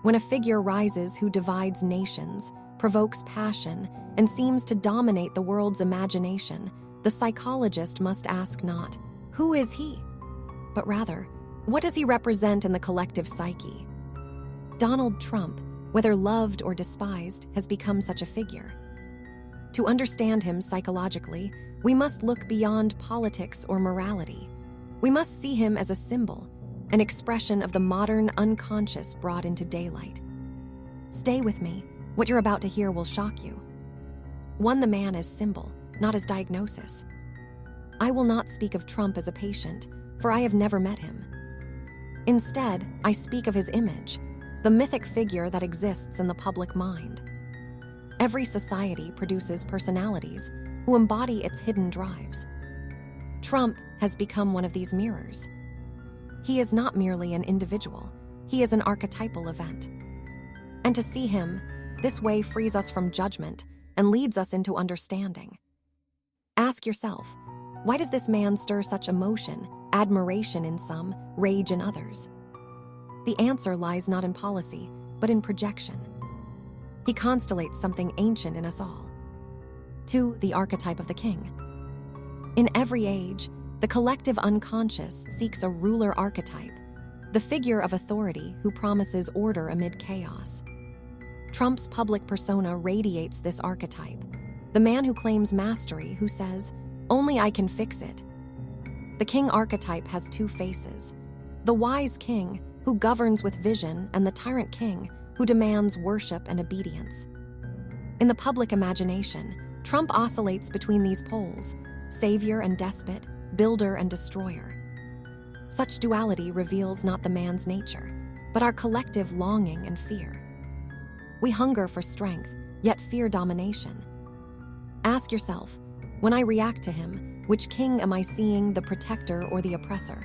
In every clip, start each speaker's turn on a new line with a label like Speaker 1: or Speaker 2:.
Speaker 1: When a figure rises who divides nations, provokes passion, and seems to dominate the world's imagination, the psychologist must ask not, "Who is he?" but rather, what does he represent in the collective psyche? Donald Trump, whether loved or despised, has become such a figure. To understand him psychologically, we must look beyond politics or morality. We must see him as a symbol, an expression of the modern unconscious brought into daylight. Stay with me. What you're about to hear will shock you. 1. The man as symbol, not as diagnosis. I will not speak of Trump as a patient, for I have never met him. Instead, I speak of his image, the mythic figure that exists in the public mind. Every society produces personalities who embody its hidden drives. Trump has become one of these mirrors. He is not merely an individual, he is an archetypal event. And to see him, this way frees us from judgment and leads us into understanding. Ask yourself, why does this man stir such emotion, admiration in some, rage in others? The answer lies not in policy, but in projection. He constellates something ancient in us all. 2. The archetype of the king. In every age, the collective unconscious seeks a ruler archetype, the figure of authority who promises order amid chaos. Trump's public persona radiates this archetype, the man who claims mastery, who says, "Only I can fix it." The king archetype has 2 faces: the wise king, who governs with vision, and the tyrant king, who demands worship and obedience. In the public imagination, Trump oscillates between these poles, savior and despot, builder and destroyer. Such duality reveals not the man's nature, but our collective longing and fear. We hunger for strength, yet fear domination. Ask yourself, when I react to him, which king am I seeing, the protector or the oppressor?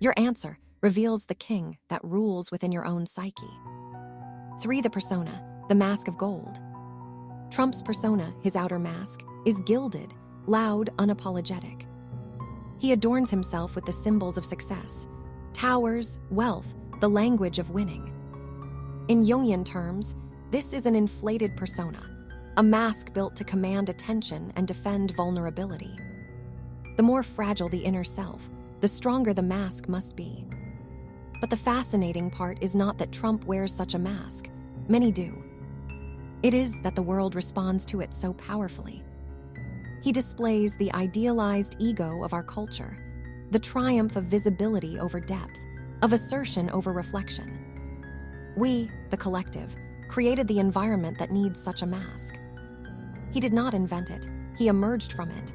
Speaker 1: Your answer reveals the king that rules within your own psyche. 3. The persona, the mask of gold. Trump's persona, his outer mask, is gilded, loud, unapologetic. He adorns himself with the symbols of success, towers, wealth, the language of winning. In Jungian terms, this is an inflated persona, a mask built to command attention and defend vulnerability. The more fragile the inner self, the stronger the mask must be. But the fascinating part is not that Trump wears such a mask. Many do. It is that the world responds to it so powerfully. He displays the idealized ego of our culture, the triumph of visibility over depth, of assertion over reflection. We, the collective, created the environment that needs such a mask. He did not invent it, he emerged from it.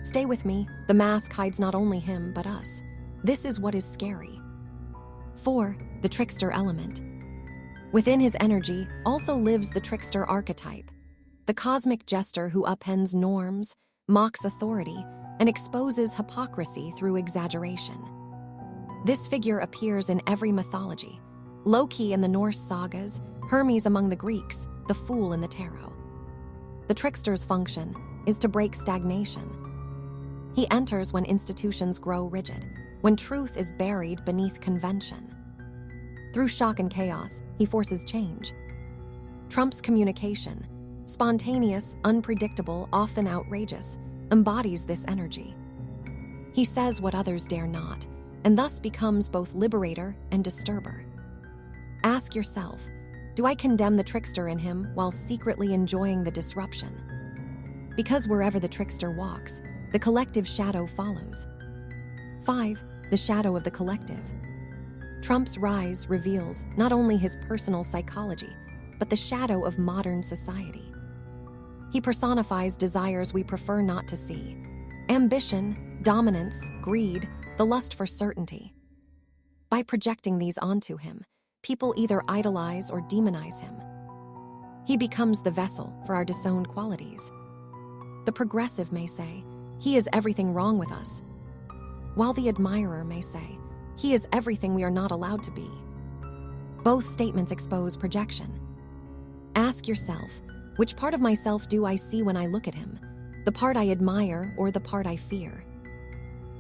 Speaker 1: Stay with me, the mask hides not only him but us. This is what is scary. 4. The trickster element. Within his energy also lives the trickster archetype, the cosmic jester who upends norms, mocks authority, and exposes hypocrisy through exaggeration. This figure appears in every mythology: Loki in the Norse sagas, Hermes among the Greeks, the fool in the tarot. The trickster's function is to break stagnation. He enters when institutions grow rigid, when truth is buried beneath convention. Through shock and chaos, he forces change. Trump's communication, spontaneous, unpredictable, often outrageous, embodies this energy. He says what others dare not, and thus becomes both liberator and disturber. Ask yourself, do I condemn the trickster in him while secretly enjoying the disruption? Because wherever the trickster walks, the collective shadow follows. 5. The shadow of the collective. Trump's rise reveals not only his personal psychology, but the shadow of modern society. He personifies desires we prefer not to see: ambition, dominance, greed, the lust for certainty. By projecting these onto him, people either idolize or demonize him. He becomes the vessel for our disowned qualities. The progressive may say, he is everything wrong with us, while the admirer may say, he is everything we are not allowed to be. Both statements expose projection. Ask yourself, which part of myself do I see when I look at him? The part I admire or the part I fear?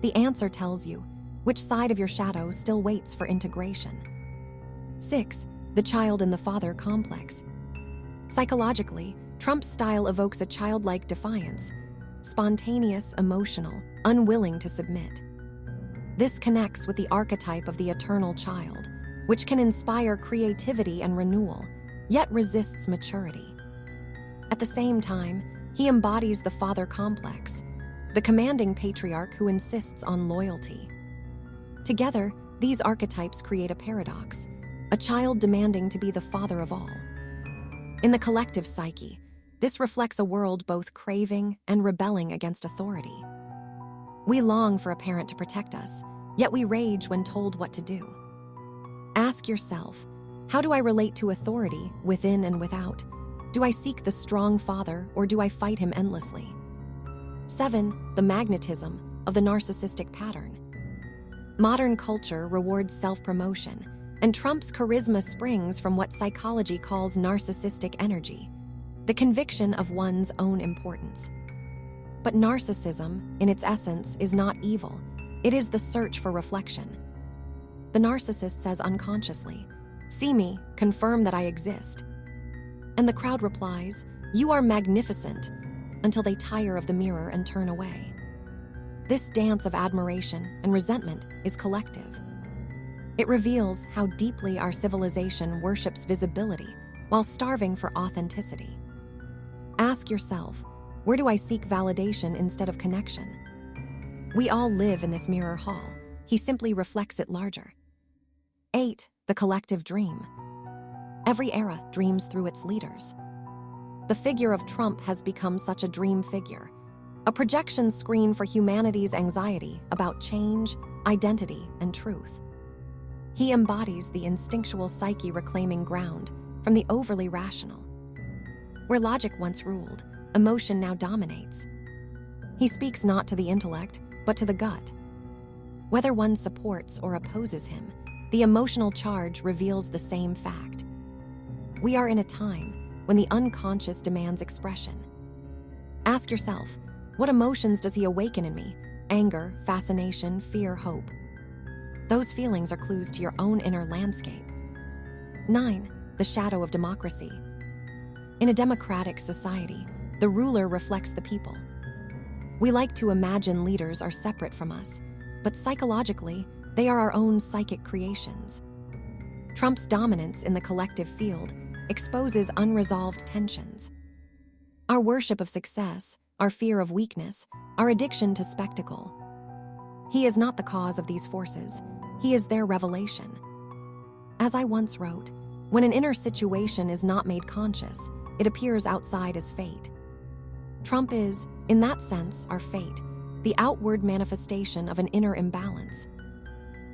Speaker 1: The answer tells you which side of your shadow still waits for integration. 6. the child and the father complex. Psychologically, Trump's style evokes a childlike defiance, spontaneous, emotional, unwilling to submit. This connects with the archetype of the eternal child, which can inspire creativity and renewal, yet resists maturity. At the same time, he embodies the father complex, the commanding patriarch who insists on loyalty. Together, these archetypes create a paradox, a child demanding to be the father of all. In the collective psyche, this reflects a world both craving and rebelling against authority. We long for a parent to protect us, yet we rage when told what to do. Ask yourself, how do I relate to authority, within and without? Do I seek the strong father, or do I fight him endlessly? 7. The magnetism of the narcissistic pattern. Modern culture rewards self-promotion, and Trump's charisma springs from what psychology calls narcissistic energy, the conviction of one's own importance. But narcissism, in its essence, is not evil. It is the search for reflection. The narcissist says unconsciously, "See me, confirm that I exist." And the crowd replies, "You are magnificent," until they tire of the mirror and turn away. This dance of admiration and resentment is collective. It reveals how deeply our civilization worships visibility while starving for authenticity. Ask yourself, where do I seek validation instead of connection? We all live in this mirror hall. He simply reflects it larger. 8. The collective dream. Every era dreams through its leaders. The figure of Trump has become such a dream figure, a projection screen for humanity's anxiety about change, identity, and truth. He embodies the instinctual psyche reclaiming ground from the overly rational. Where logic once ruled, emotion now dominates. He speaks not to the intellect, but to the gut. Whether one supports or opposes him, the emotional charge reveals the same fact. We are in a time when the unconscious demands expression. Ask yourself, what emotions does he awaken in me? Anger, fascination, fear, hope. Those feelings are clues to your own inner landscape. 9. The shadow of democracy. In a democratic society, the ruler reflects the people. We like to imagine leaders are separate from us, but psychologically, they are our own psychic creations. Trump's dominance in the collective field exposes unresolved tensions. Our worship of success, our fear of weakness, our addiction to spectacle. He is not the cause of these forces. He is their revelation. As I once wrote, when an inner situation is not made conscious, it appears outside as fate. Trump is, in that sense, our fate, the outward manifestation of an inner imbalance.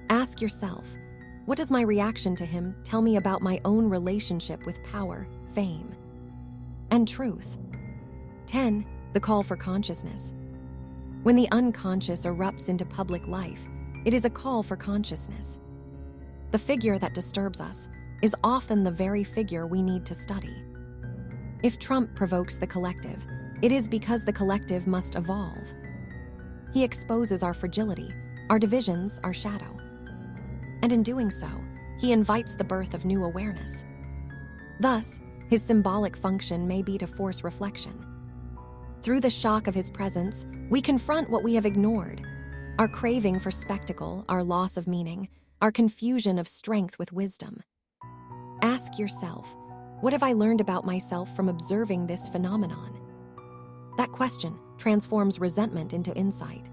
Speaker 1: Ask yourself, what does my reaction to him tell me about my own relationship with power, fame, and truth? 10. The call for consciousness. When the unconscious erupts into public life, it is a call for consciousness. The figure that disturbs us is often the very figure we need to study. If Trump provokes the collective, it is because the collective must evolve. He exposes our fragility, our divisions, our shadow. And in doing so, he invites the birth of new awareness. Thus, his symbolic function may be to force reflection. Through the shock of his presence, we confront what we have ignored, our craving for spectacle, our loss of meaning, our confusion of strength with wisdom. Ask yourself, what have I learned about myself from observing this phenomenon? That question transforms resentment into insight.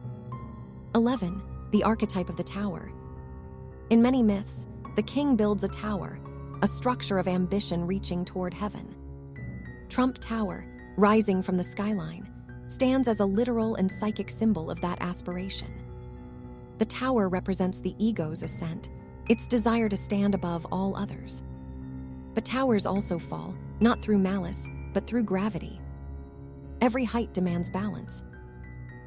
Speaker 1: 11. The archetype of the tower. In many myths, the king builds a tower, a structure of ambition reaching toward heaven. Trump Tower, rising from the skyline, stands as a literal and psychic symbol of that aspiration. The tower represents the ego's ascent, its desire to stand above all others. But towers also fall, not through malice, but through gravity. Every height demands balance.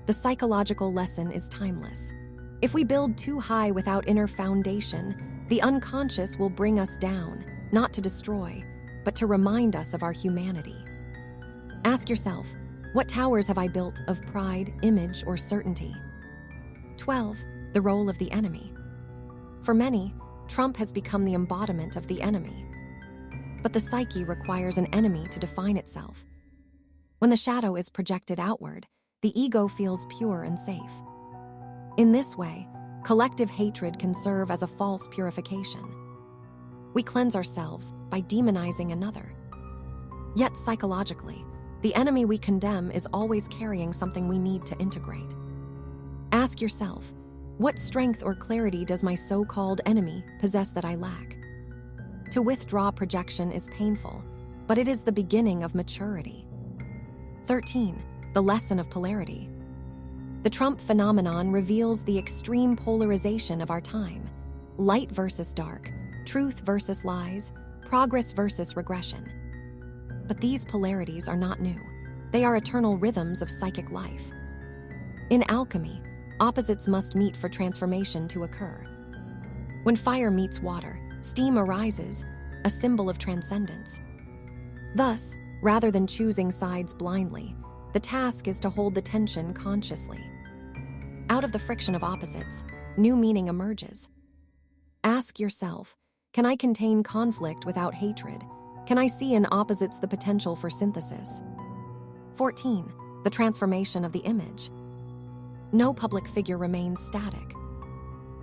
Speaker 1: The psychological lesson is timeless. If we build too high without inner foundation, the unconscious will bring us down, not to destroy, but to remind us of our humanity. Ask yourself, what towers have I built of pride, image, or certainty? 12. The role of the enemy. For many, Trump has become the embodiment of the enemy. But the psyche requires an enemy to define itself. When the shadow is projected outward, the ego feels pure and safe. In this way, collective hatred can serve as a false purification. We cleanse ourselves by demonizing another. Yet psychologically, the enemy we condemn is always carrying something we need to integrate. Ask yourself, what strength or clarity does my so-called enemy possess that I lack? To withdraw projection is painful, but it is the beginning of maturity. 13. The lesson of polarity. The Trump phenomenon reveals the extreme polarization of our time: light versus dark, truth versus lies, progress versus regression. But these polarities are not new. They are eternal rhythms of psychic life. In alchemy, opposites must meet for transformation to occur. When fire meets water, steam arises, a symbol of transcendence. Thus, rather than choosing sides blindly, the task is to hold the tension consciously. Out of the friction of opposites, new meaning emerges. Ask yourself, can I contain conflict without hatred? Can I see in opposites the potential for synthesis? 14. The transformation of the image. No public figure remains static.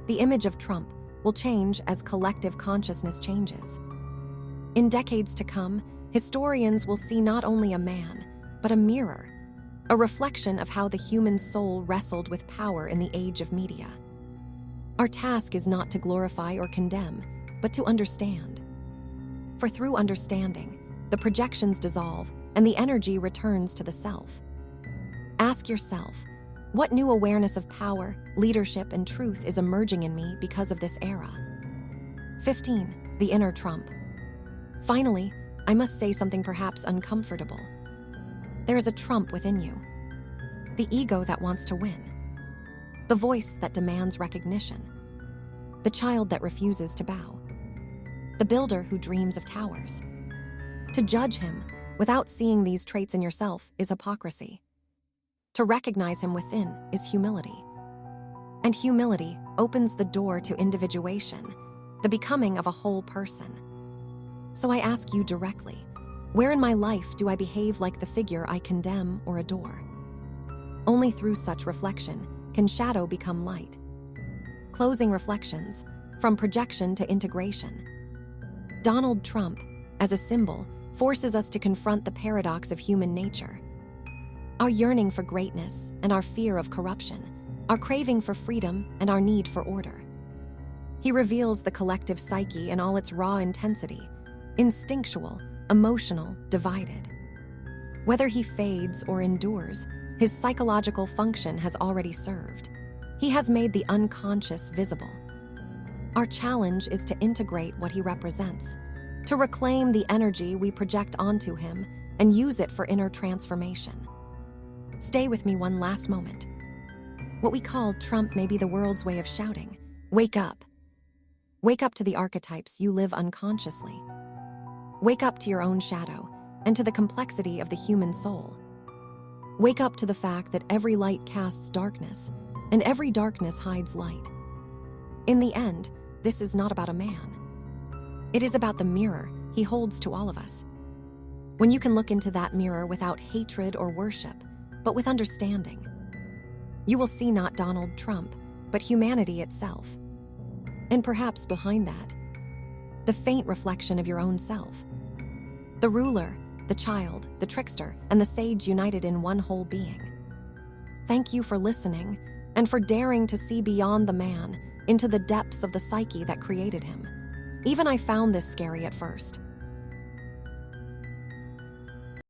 Speaker 1: The image of Trump will change as collective consciousness changes. In decades to come, historians will see not only a man, but a mirror, a reflection of how the human soul wrestled with power in the age of media. Our task is not to glorify or condemn, but to understand. For through understanding, the projections dissolve and the energy returns to the self. Ask yourself, what new awareness of power, leadership, and truth is emerging in me because of this era? 15. The inner Trump. Finally, I must say something perhaps uncomfortable. There is a Trump within you. The ego that wants to win. The voice that demands recognition. The child that refuses to bow. The builder who dreams of towers. To judge him without seeing these traits in yourself is hypocrisy. To recognize him within is humility. And humility opens the door to individuation, the becoming of a whole person. So I ask you directly, where in my life do I behave like the figure I condemn or adore? Only through such reflection can shadow become light. Closing reflections, from projection to integration. Donald Trump, as a symbol, forces us to confront the paradox of human nature. Our yearning for greatness and our fear of corruption, our craving for freedom and our need for order. He reveals the collective psyche in all its raw intensity, instinctual, emotional, divided. Whether he fades or endures, his psychological function has already served. He has made the unconscious visible. Our challenge is to integrate what he represents, to reclaim the energy we project onto him and use it for inner transformation. Stay with me one last moment. What we call Trump may be the world's way of shouting, wake up. Wake up to the archetypes you live unconsciously. Wake up to your own shadow and to the complexity of the human soul. Wake up to the fact that every light casts darkness, and every darkness hides light. In the end, this is not about a man. It is about the mirror he holds to all of us. When you can look into that mirror without hatred or worship, but with understanding, you will see not Donald Trump, but humanity itself. And perhaps behind that, the faint reflection of your own self. The ruler, the child, the trickster, and the sage united in one whole being. Thank you for listening and for daring to see beyond the man into the depths of the psyche that created him. Even I found this scary at first.